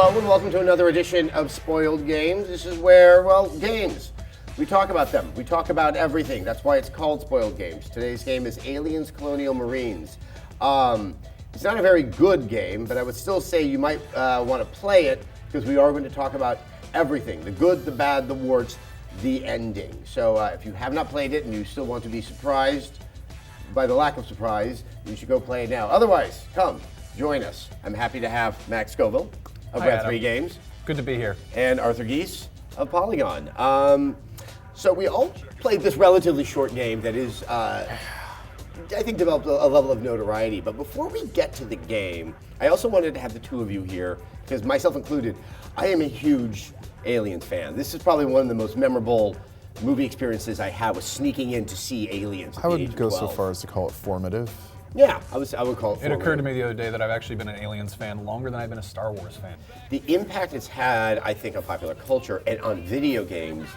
Hello and welcome to another edition of Spoiled Games. This is where, well, games. We talk about them. We talk about everything. That's why it's called Spoiled Games. Today's game is Aliens, Colonial Marines. It's not a very good game, but I would still say you might want to play it because we are going to talk about everything. The good, the bad, the warts, the ending. So if you have not played it and you still want to be surprised by the lack of surprise, you should go play it now. Otherwise, come, join us. I'm happy to have Max Scoville of Red 3 Games. Good to be here. And Arthur Gies of Polygon. So we all played this relatively short game that is, I think, developed a level of notoriety. But before we get to the game, I also wanted to have the two of you here, because myself included, I am a huge Aliens fan. This is probably one of the most memorable movie experiences I had, was sneaking in to see Aliens at I the age would of go 12. so far as to call it formative. Yeah, I would call it It formative. occurred to me the other day that I've actually been an Aliens fan longer than I've been a Star Wars fan. The impact it's had, I think, on popular culture and on video games,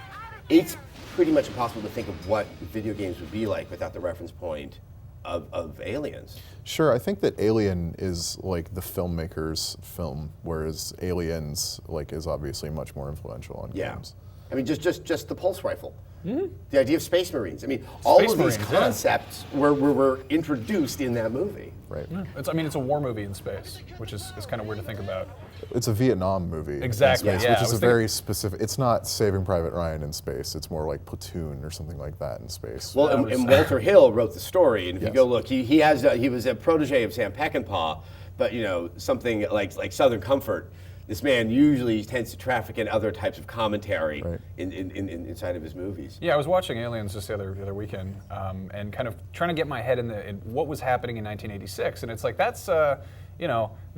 it's pretty much impossible to think of what video games would be like without the reference point of Aliens. Sure, I think that Alien is like the filmmaker's film, whereas Aliens is obviously much more influential on games. I mean, just the pulse rifle. The idea of Space Marines. I mean, all of these Marines, concepts were introduced in that movie. Right. It's a war movie in space, which is kind of weird to think about. It's a Vietnam movie Exactly, in space, yeah, which I is was a very specific. It's not Saving Private Ryan in space. It's more like Platoon or something like that in space. Well, and Walter Hill wrote the story, and if you Yes. go look, he was a protege of Sam Peckinpah, but something like Southern Comfort. This man usually tends to traffic in other types of commentary Right. inside of his movies. Yeah, I was watching Aliens just the other weekend, and kind of trying to get my head in what was happening in 1986, and it's like that's the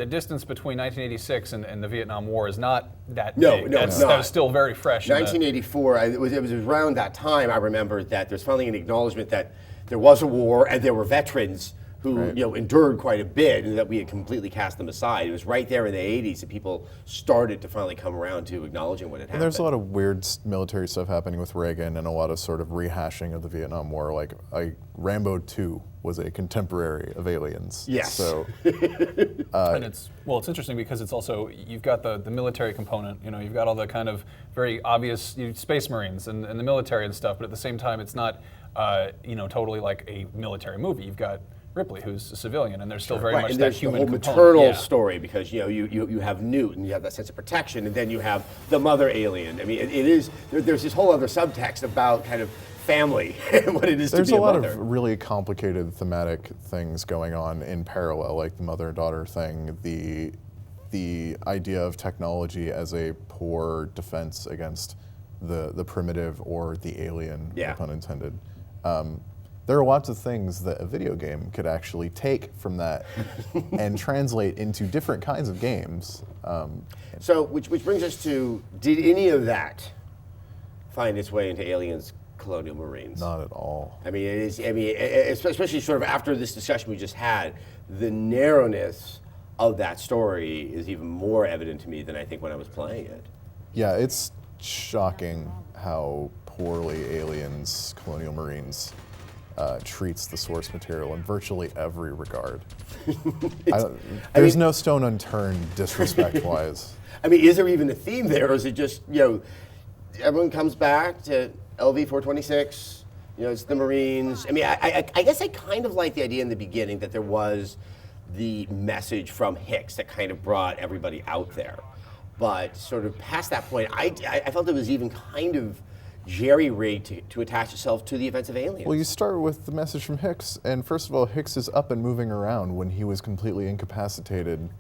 distance between 1986 and the Vietnam War is not that big. It's That not. was still very fresh. 1984, it was around that time, I remember, that there's finally an acknowledgement that there was a war and there were veterans who endured quite a bit, and that we had completely cast them aside. It was right there in the 80s that people started to finally come around to acknowledging what had happened. And there's a lot of weird military stuff happening with Reagan and a lot of sort of rehashing of the Vietnam War. Like Rambo 2 was a contemporary of Aliens. Yes. So And it's interesting because it's also, you've got the military component, you've got all the kind of very obvious Space Marines and the military and stuff, but at the same time it's not totally like a military movie. You've got Ripley, who's a civilian, and there's still very much and that there's human the whole component. maternal Yeah. story, because you have Newt and you have that sense of protection, and then you have the mother alien. I mean, there's this whole other subtext about kind of family and what it is there's to be a lot mother. of really complicated thematic things going on in parallel, like the mother and daughter thing, the idea of technology as a poor defense against the primitive or the alien, no pun intended. There are lots of things that a video game could actually take from that and translate into different kinds of games. So, which brings us to, did any of that find its way into Aliens, Colonial Marines? Not at all. I mean, especially sort of after this discussion we just had, the narrowness of that story is even more evident to me than I think when I was playing it. Yeah, it's shocking how poorly Aliens, Colonial Marines treats the source material in virtually every regard. There's no stone unturned disrespect-wise. I mean, is there even a theme there, or is it just, everyone comes back to LV-426, it's the Marines. I mean, I guess I kind of like the idea in the beginning that there was the message from Hicks that kind of brought everybody out there. But sort of past that point, I felt it was even kind of jerry-rigged to attach itself to the events of Aliens. Well, you start with the message from Hicks, and first of all, Hicks is up and moving around when he was completely incapacitated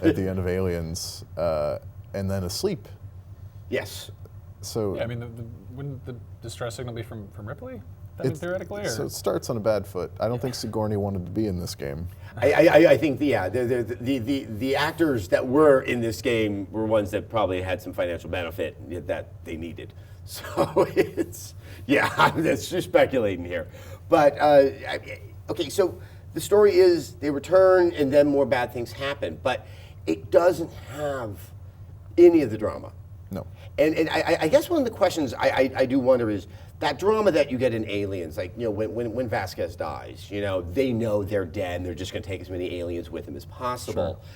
at the end of Aliens, and then asleep. Yes. So Yeah, I mean, wouldn't the distress signal be from Ripley, theoretically? Or? So it starts on a bad foot. I don't think Sigourney wanted to be in this game. I think the actors that were in this game were ones that probably had some financial benefit that they needed. So that's just speculating here. But okay, so the story is they return and then more bad things happen, but it doesn't have any of the drama. No. And I guess one of the questions I do wonder is that drama that you get in Aliens, like, when Vasquez dies, they know they're dead and they're just going to take as many aliens with them as possible. Sure.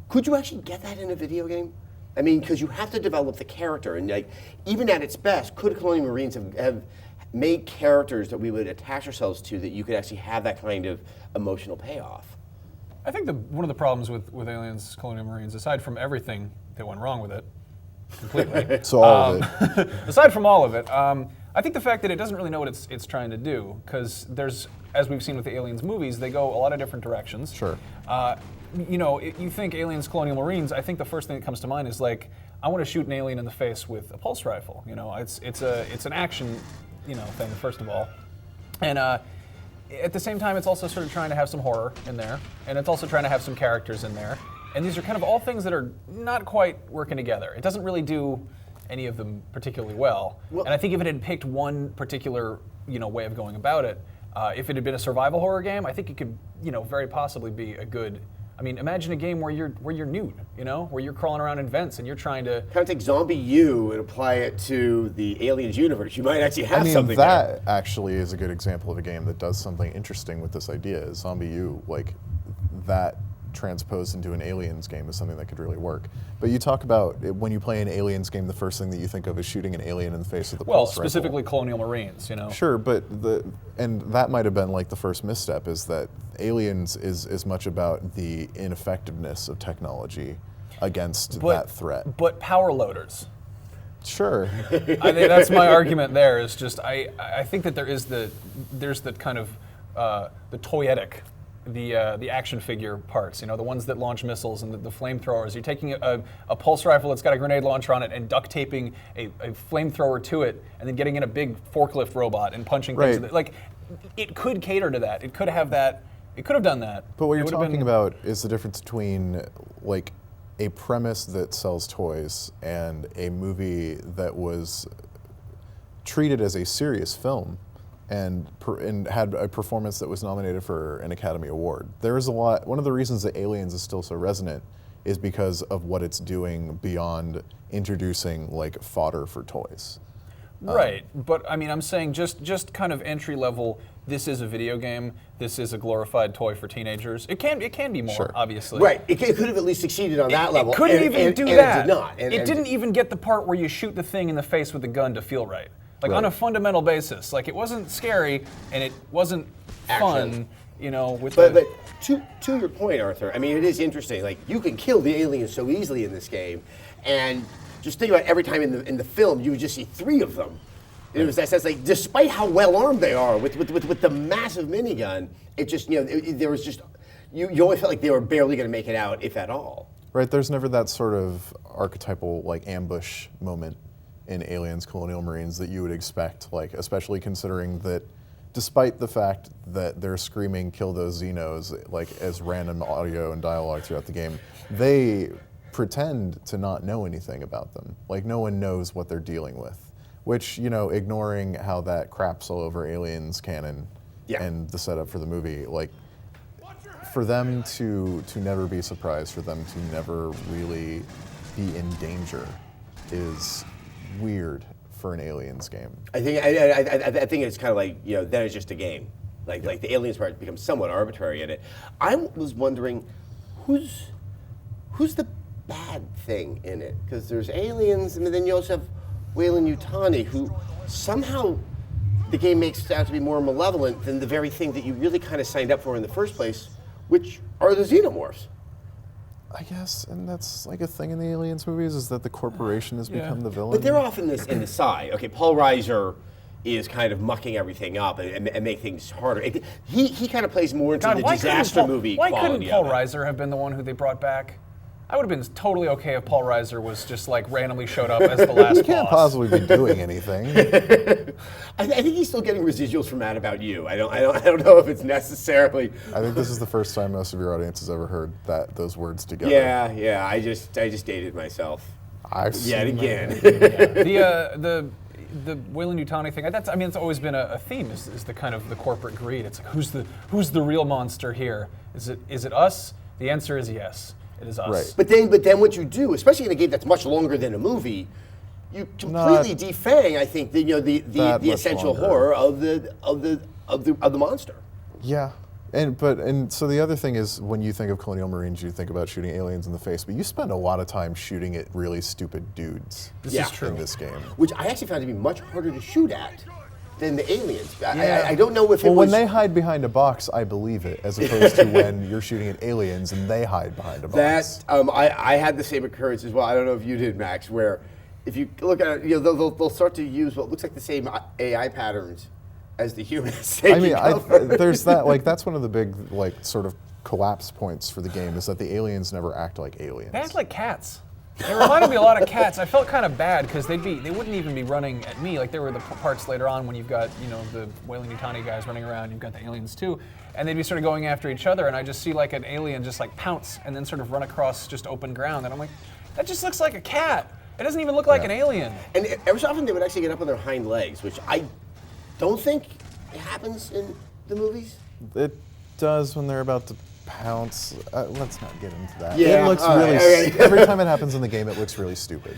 Could you actually get that in a video game? I mean, because you have to develop the character, and like even at its best, could Colonial Marines have made characters that we would attach ourselves to that you could actually have that kind of emotional payoff? I think one of the problems with Aliens Colonial Marines, aside from everything that went wrong with it, completely. So all of it. Aside from all of it, I think the fact that it doesn't really know what it's trying to do, because there's, as we've seen with the Aliens movies, they go a lot of different directions. Sure. You know, you think Aliens Colonial Marines, I think the first thing that comes to mind is like, I want to shoot an alien in the face with a pulse rifle. You know, it's an action, you know, thing first of all, and at the same time, it's also sort of trying to have some horror in there, and it's also trying to have some characters in there, and these are kind of all things that are not quite working together. It doesn't really do any of them particularly well, and I think if it had picked one particular, you know, way of going about it, if it had been a survival horror game, I think it could, you know, very possibly be a good. I mean, imagine a game where you're nude, you know, where you're crawling around in vents and you're trying to kind of take Zombie U and apply it to the Aliens universe. You might actually have something that actually is a good example of a game that does something interesting with this idea. Zombie U, like that transposed into an Aliens game is something that could really work. But you talk about when you play an Aliens game, the first thing that you think of is shooting an alien in the face with a pulse rifle. Specifically Colonial Marines, you know. Sure, but and that might have been like the first misstep, is that Aliens is as much about the ineffectiveness of technology against that threat. But power loaders. Sure. I think that's my argument there, is just I think that there's the kind of the toyetic, the action figure parts, you know, the ones that launch missiles and the flamethrowers. You're taking a pulse rifle that's got a grenade launcher on it and duct taping a flamethrower to it, and then getting in a big forklift robot and punching things. Right. Like, it could cater to that. It could have that. It could have done that. But what you're talking about is the difference between like a premise that sells toys and a movie that was treated as a serious film and had a performance that was nominated for an Academy Award. There is a lot. One of the reasons that Aliens is still so resonant is because of what it's doing beyond introducing like fodder for toys. Right, but I mean, I'm saying just kind of entry level. This is a video game. This is a glorified toy for teenagers. It can be more, sure, obviously. Right. It could have at least succeeded on that level. It couldn't even do that. It did not. It didn't even get the part where you shoot the thing in the face with the gun to feel right. Like on a fundamental basis. Like, it wasn't scary and it wasn't fun. You know, with but to your point, Arthur. I mean, it is interesting. Like, you can kill the aliens so easily in this game, and just think about every time in the film you would just see 3 of them. It was that sense, like, despite how well armed they are with the massive minigun, it just, you know, there was just you always felt like they were barely going to make it out, if at all. Right. There's never that sort of archetypal like ambush moment in Aliens Colonial Marines that you would expect, like, especially considering that despite the fact that they're screaming "kill those Xenos" like as random audio and dialogue throughout the game, they pretend to not know anything about them. Like, no one knows what they're dealing with. Which, you know, ignoring how that craps all over Aliens canon and the setup for the movie, like, for them to never be surprised, for them to never really be in danger is weird for an Aliens game. I think it's kind of like, you know, then it's just a game. Like the Aliens part becomes somewhat arbitrary in it. I was wondering, who's the bad thing in it? Because there's aliens, and then you also have Weyland-Yutani, who somehow the game makes out to be more malevolent than the very thing that you really kind of signed up for in the first place, which are the xenomorphs. I guess, and that's like a thing in the Aliens movies, is that the corporation has become the villain. But they're often in the side. Okay, Paul Reiser is kind of mucking everything up and make things harder. He kind of plays more into the disaster movie quality. Why couldn't Paul Reiser have been the one who they brought back? I would have been totally okay if Paul Reiser was just like randomly showed up as the last boss. He can't possibly be doing anything. I think he's still getting residuals from Mad About You. I don't know if it's necessarily. I think this is the first time most of your audience has ever heard those words together. Yeah. I just dated myself. Yet again. The Weyland-Yutani thing. It's always been a theme. Is the kind of the corporate greed. It's like, who's the real monster here? Is it us? The answer is yes. It is us. Right. But then what you do, especially in a game that's much longer than a movie, you completely defang, I think, the essential horror of the monster. Yeah, And so the other thing is, when you think of Colonial Marines, you think about shooting aliens in the face, but you spend a lot of time shooting at really stupid dudes. This is true. In this game, Which I actually found to be much harder to shoot at than the aliens. I don't know if it was... when they hide behind a box, I believe it, as opposed to when you're shooting at aliens and they hide behind a box. I had the same occurrence as well. I don't know if you did, Max, where if you look at it, they'll start to use what looks like the same AI patterns as the humans. I mean, there's that, like, that's one of the big, like, sort of collapse points for the game, is that the aliens never act like aliens. They act like cats. They reminded me a lot of cats. I felt kind of bad because they wouldn't even be running at me. Like, there were the parts later on when you've got, the Weyland-Yutani guys running around, you've got the aliens too, and they'd be sort of going after each other, and I just see like an alien just like pounce and then sort of run across just open ground, and I'm like, that just looks like a cat. It doesn't even look like an alien. And every so often they would actually get up on their hind legs, which I don't think it happens in the movies. It does when they're about to pounce. Let's not get into that. Yeah, It looks right. every time it happens in the game, it looks really stupid.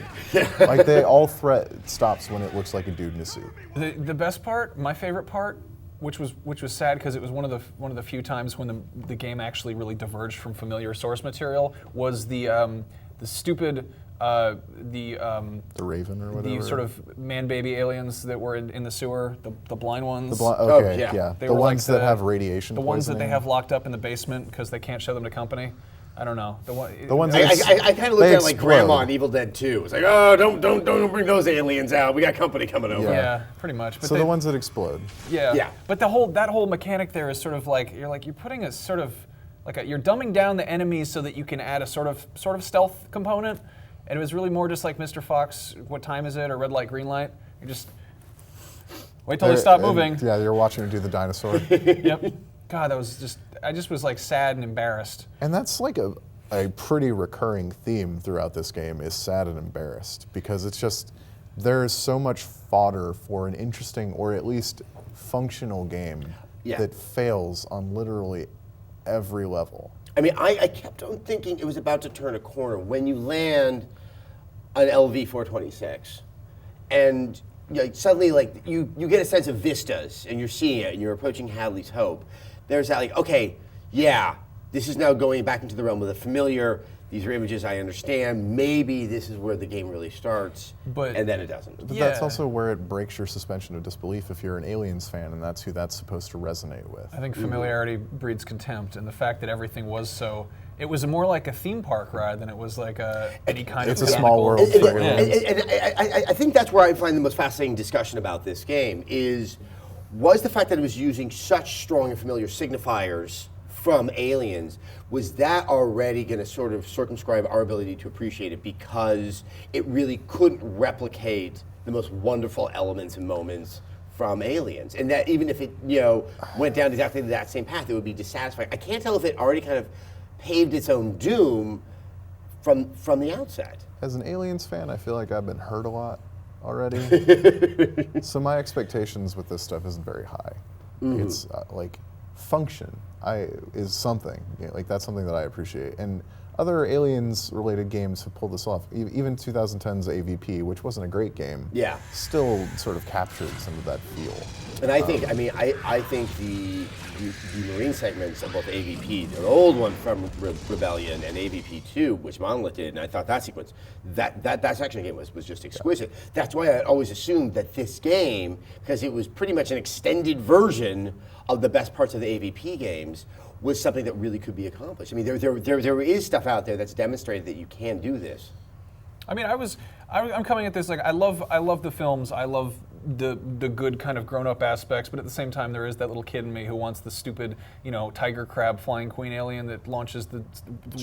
Like, all threat stops when it looks like a dude in a suit. The best part, my favorite part, which was sad because it was one of the few times when the game actually really diverged from familiar source material, was the stupid the Raven or whatever. the sort of man-baby aliens that were in the sewer, the blind ones. Okay, yeah. yeah. They The were ones like that have radiation The ones that they poisoning. have locked up in the basement because they can't show them to company. I don't know. The ones I that kind of looked at it like Grandma in Evil Dead 2. It's like, oh, don't bring those aliens out. We got company coming over. Yeah, pretty much. But So the ones that explode. Yeah. Yeah. But that whole mechanic there is sort of like you're putting a sort of you're dumbing down the enemies so that you can add a sort of stealth component. And it was really more just like Mr. Fox, what time is it, or red light, green light. You just wait till they stop moving. Yeah, you're watching her do the dinosaur. Yep. God, that was just, I just was like sad and embarrassed. And that's like a pretty recurring theme throughout this game, is sad and embarrassed, because it's just, there's so much fodder for an interesting, or at least functional game that fails on literally every level. I mean, I kept on thinking it was about to turn a corner when you land an LV-426, and suddenly, like, you get a sense of vistas, and you're seeing it, and you're approaching Hadley's Hope. There's that, like, okay, yeah, this is now going back into the realm of the familiar. These are images I understand. Maybe this is where the game really starts, and then it doesn't. But that's also where it breaks your suspension of disbelief if you're an Aliens fan, and that's who that's supposed to resonate with. I think familiarity breeds contempt, and the fact that everything was so, it was more like a theme park ride than it was like any kind of. It's a small world for aliens. And I think that's where I find the most fascinating discussion about this game was the fact that it was using such strong and familiar signifiers from Aliens. Was that already going to sort of circumscribe our ability to appreciate it because it really couldn't replicate the most wonderful elements and moments from Aliens, and that even if it went down exactly that same path, it would be dissatisfying. I can't tell if it already kind of paved its own doom from the outset. As an Aliens fan, I feel like I've been hurt a lot already. So my expectations with this stuff isn't very high. It's like function is something. Like, that's something that I appreciate. And other Aliens-related games have pulled this off. Even 2010's AVP, which wasn't a great game, still sort of captured some of that feel. And I think, I think the Marine segments of both AVP, the old one from Rebellion, and AVP 2, which Monolith did, and I thought that sequence, that section of the game was just exquisite. That's why I always assumed that this game, because it was pretty much an extended version of the best parts of the AVP games, was something that really could be accomplished. I mean, there is stuff out there that's demonstrated that you can do this. I mean, I'm coming at this like I love the films. I love the good kind of grown-up aspects, but at the same time, there is that little kid in me who wants the stupid, tiger crab flying queen alien that launches the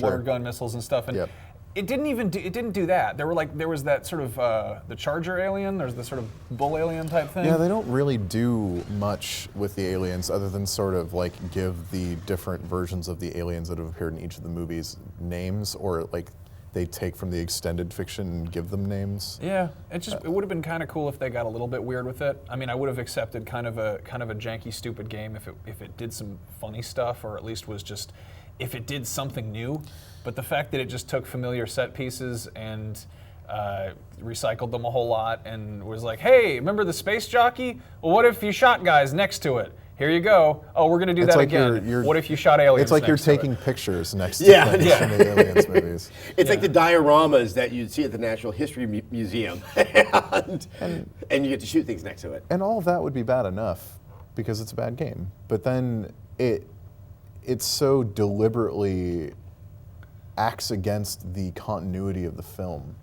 water gun missiles and stuff. And it didn't do that. There was that sort of the Charger alien. There's the sort of bull alien type thing. Yeah, they don't really do much with the aliens other than sort of like give the different versions of the aliens that have appeared in each of the movies names, or like they take from the extended fiction and give them names. Yeah, it would have been kind of cool if they got a little bit weird with it. I mean, I would have accepted kind of a janky, stupid game if it did some funny stuff, or at least was just if it did something new. But the fact that it just took familiar set pieces and recycled them a whole lot and was like, hey, remember the space jockey? Well, what if you shot guys next to it? Here you go. Oh, we're going to do that like again. you're- What if you shot aliens? It's like you're next to it? taking pictures next to Yeah, things yeah. in the Aliens movies. It's like the dioramas that you'd see at the Natural History Museum, and you get to shoot things next to it. And all of that would be bad enough because it's a bad game. But then it's so deliberately acts against the continuity of the film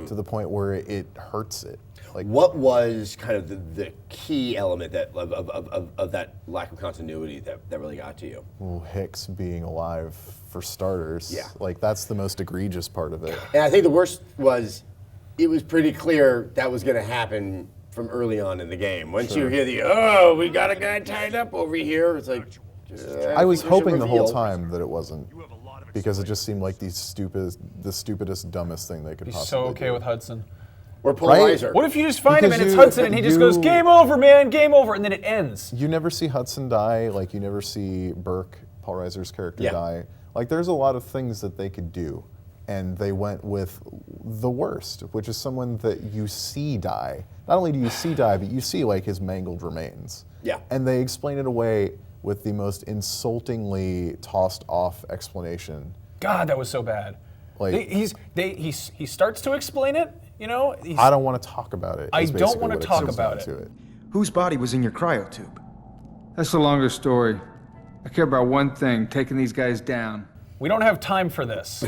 to the point where it hurts it. Like, What was kind of the key element that of that lack of continuity that really got to you? well, Hicks being alive, for starters. Yeah. Like, that's the most egregious part of it. And I think the worst was, it was pretty clear that was going to happen from early on in the game. Once you hear we got a guy tied up over here, it's like, I was think we should hoping the whole reveal. time that it wasn't, because it just seemed like the stupidest, dumbest thing they could He's possibly so okay do. with Hudson. Or Paul Right? Reiser. What if you just find him Because and it's you- Hudson and he just goes, you- game over, man, game over, and then it ends. You never see Hudson die, like you never see Burke, Paul Reiser's character, Yeah. die. Like, there's a lot of things that they could do, and they went with the worst, which is someone that you see die. Not only do you see die, but you see like his mangled remains. Yeah. And they explain it away with the most insultingly tossed off explanation. God, that was so bad. Like- He starts to explain it, you know? I don't want to talk about it. I is don't basically wanna what it talk comes about down it. to Whose body was in your cryotube? That's a longer story. I care about one thing, taking these guys down. We don't have time for this.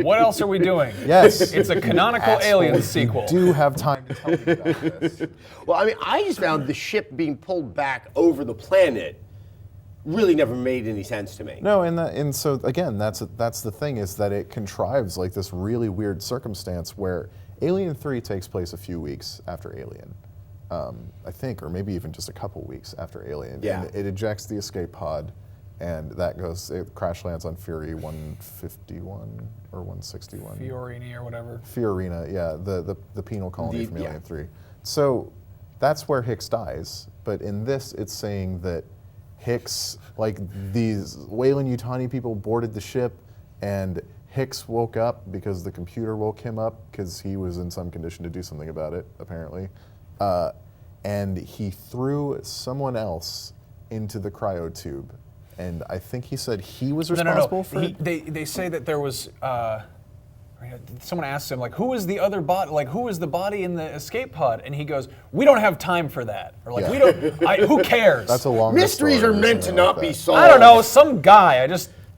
What else are we doing? Yes. It's a canonical Asshole, Aliens sequel. You do have time to tell me about this. Well, I mean, I just found the ship being pulled back over the planet really never made any sense to me. No, and so again, that's the thing, is that it contrives like this really weird circumstance where Alien 3 takes place a few weeks after Alien, I think, or maybe even just a couple weeks after Alien. Yeah. And it ejects the escape pod, and it crash lands on Fury 151 or 161. Fiorini or whatever. Fiorina, yeah, the penal colony from yeah. Alien 3. So that's where Hicks dies, but in this it's saying that Hicks, like these Weyland-Yutani people boarded the ship, and Hicks woke up because the computer woke him up because he was in some condition to do something about it, apparently. And he threw someone else into the cryotube. And I think he said he was responsible for it. They say that there was. Someone asked him, like, who is the other body? Like, who is the body in the escape pod? And he goes, "We don't have time for that." Or like, Yeah. "We don't. Who cares?" That's a long Mysteries story are or meant to something like not be that. solved. I don't know. Some guy.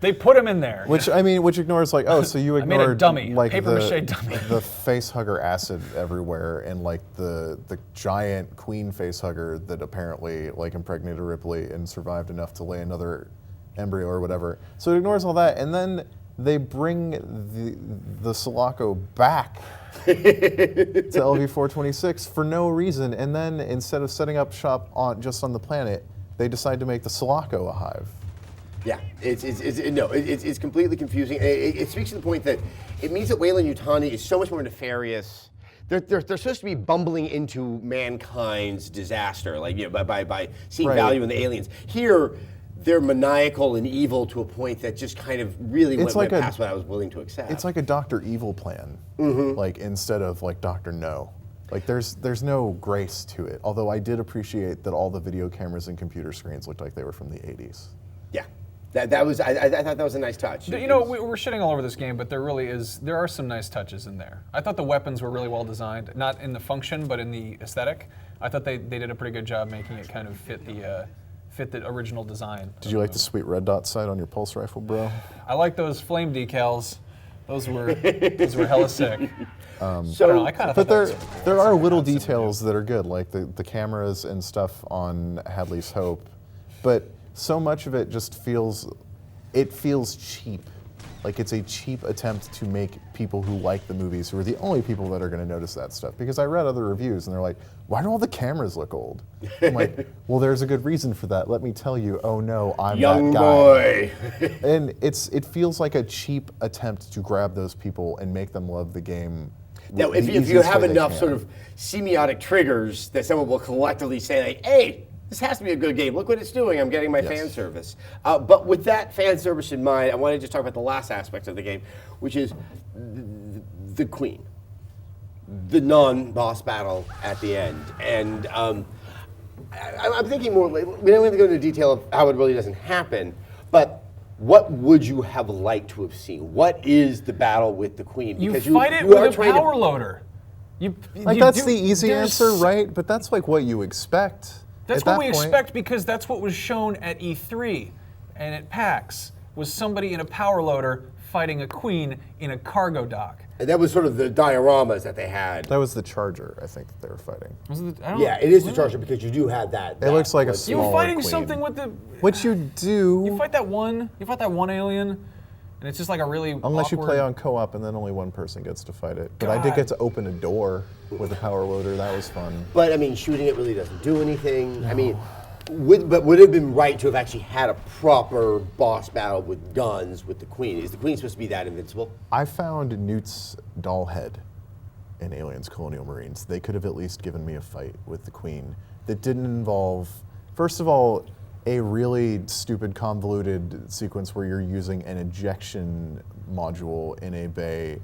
They put him in there. Which ignores like, oh, so you I made a ignored dummy, a like papier-mâché dummy. the face hugger acid everywhere, and like the giant queen face hugger that apparently like impregnated Ripley and survived enough to lay another embryo or whatever. So it ignores all that, and then they bring the Sulaco back to LV-426 for no reason, and then instead of setting up shop just on the planet, they decide to make the Sulaco a hive. Yeah, it's completely confusing. It speaks to the point that it means that Weyland-Yutani is so much more nefarious. They're supposed to be bumbling into mankind's disaster, like by seeing Right. value in the aliens. Here, they're maniacal and evil to a point that just kind of really went past what I was willing to accept. It's like a Dr. Evil plan, like instead of like Dr. No. Like there's no grace to it. Although I did appreciate that all the video cameras and computer screens looked like they were from the 80s. Yeah, that was I thought that was a nice touch. You know, we're shitting all over this game, but there are some nice touches in there. I thought the weapons were really well designed, not in the function, but in the aesthetic. I thought they did a pretty good job making it kind of fit the original design. Did you like the sweet red dot sight on your pulse rifle, bro? I like those flame decals. Those were hella sick. So I don't know, I kind of But thought there are little details that are good, like the cameras and stuff on Hadley's Hope. But so much of it just feels cheap. Like it's a cheap attempt to make people who like the movies, who are the only people that are going to notice that stuff. Because I read other reviews and they're like, why do all the cameras look old? I'm like, well, there's a good reason for that. Let me tell you. Oh no, I'm young that guy. boy. And it feels like a cheap attempt to grab those people and make them love the game. Now, the if you easiest have way they enough can. sort of semiotic triggers that someone will collectively say, like, hey, this has to be a good game. Look what it's doing. I'm getting my Yes. fan service. But with that fan service in mind, I want to just talk about the last aspect of the game, which is the Queen, the non-boss battle at the end. And I'm thinking more, we don't have to go into detail of how it really doesn't happen, but what would you have liked to have seen? What is the battle with the Queen? You Because fight it are with a trying to- power loader. Like that's the easy answer, right? But that's like what you expect. That's at what that we point. expect because that's what was shown at E3 and at PAX, was somebody in a power loader fighting a queen in a cargo dock. And that was sort of the dioramas that they had. That was the Charger, I think, that they were fighting. Was it, I don't Yeah, it is the Charger because you do have that. It looks like a You were smaller fighting queen. something with the. Which you do. You fight that one alien, and it's just like a really. Unless you awkward- play on co-op and then only one person gets to fight it. But I did God. get to open a door with a power loader. That was fun. But I mean, shooting it really doesn't do anything. I mean, would it have been right to have actually had a proper boss battle with guns with the Queen? Is the Queen supposed to be that invincible? I found Newt's doll head in Aliens Colonial Marines. They could have at least given me a fight with the Queen that didn't involve, first of all, a really stupid convoluted sequence where you're using an ejection module in a bay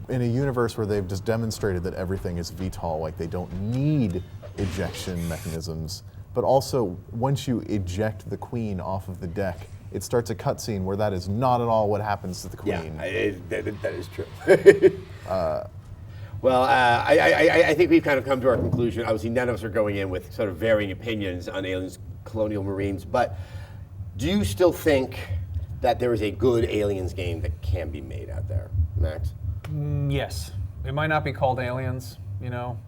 in a universe where they've just demonstrated that everything is VTOL, like they don't need ejection mechanisms. But also, once you eject the Queen off of the deck, it starts a cutscene where that is not at all what happens to the Queen. Yeah, that is true. Well, I think we've kind of come to our conclusion. Obviously, none of us are going in with sort of varying opinions on Aliens Colonial Marines, but do you still think that there is a good Aliens game that can be made out there, Max? Yes. It might not be called Aliens, you know.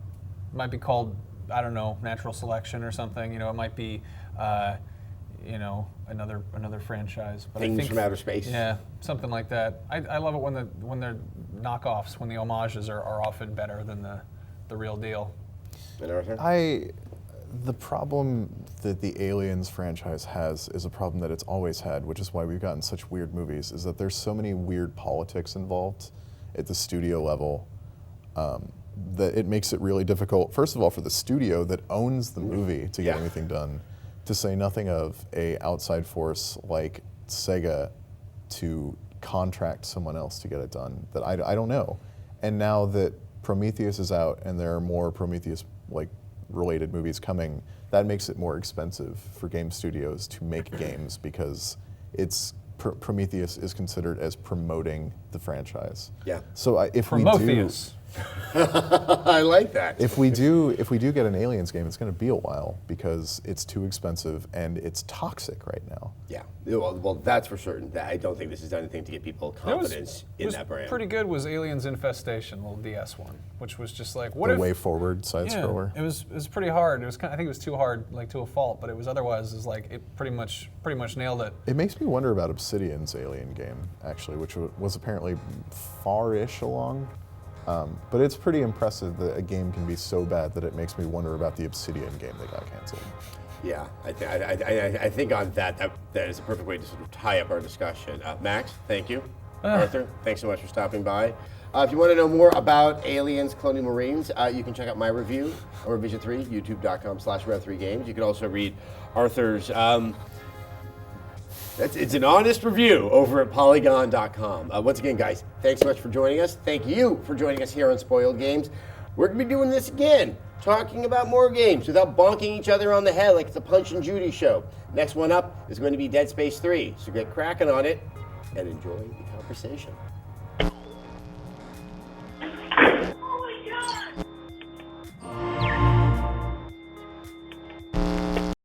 It might be called, I don't know, Natural Selection or something. You know, it might be, you know, another franchise. But Things I think, from Outer Space. Yeah, something like that. I love it when they're knockoffs, when the homages are often better than the real deal. And Arthur? The problem that the Aliens franchise has is a problem that it's always had, which is why we've gotten such weird movies, is that there's so many weird politics involved at the studio level that it makes it really difficult, first of all, for the studio that owns the movie to get anything done, to say nothing of a outside force like Sega to contract someone else to get it done, that I don't know. And now that Prometheus is out and there are more Prometheus like related movies coming, that makes it more expensive for game studios to make games because it's Prometheus is considered as promoting the franchise. Yeah. So if Prometheus. I like that. if we do get an Aliens game, it's going to be a while because it's too expensive and it's toxic right now. Yeah, well, that's for certain. I don't think this has done anything to get people confidence in that brand. Pretty good was Aliens Infestation, little DS one, which was just like what The if way forward side scroller. It was pretty hard. It was I think it was too hard, like to a fault, but it was otherwise is like it pretty much nailed it. It makes me wonder about Obsidian's Alien game, actually, which was apparently far-ish along. But it's pretty impressive that a game can be so bad that it makes me wonder about the Obsidian game that got canceled. Yeah, I think on that is a perfect way to sort of tie up our discussion. Max, thank you. Arthur, thanks so much for stopping by. If you want to know more about Aliens Colonial Marines, you can check out my review on Revision 3, youtube.com/Rev3Games. You can also read Arthur's, it's an honest review over at Polygon.com. Once again, guys, thanks so much for joining us. Thank you for joining us here on Spoiled Games. We're going to be doing this again, talking about more games without bonking each other on the head like it's a Punch and Judy show. Next one up is going to be Dead Space 3, so get cracking on it and enjoy the conversation.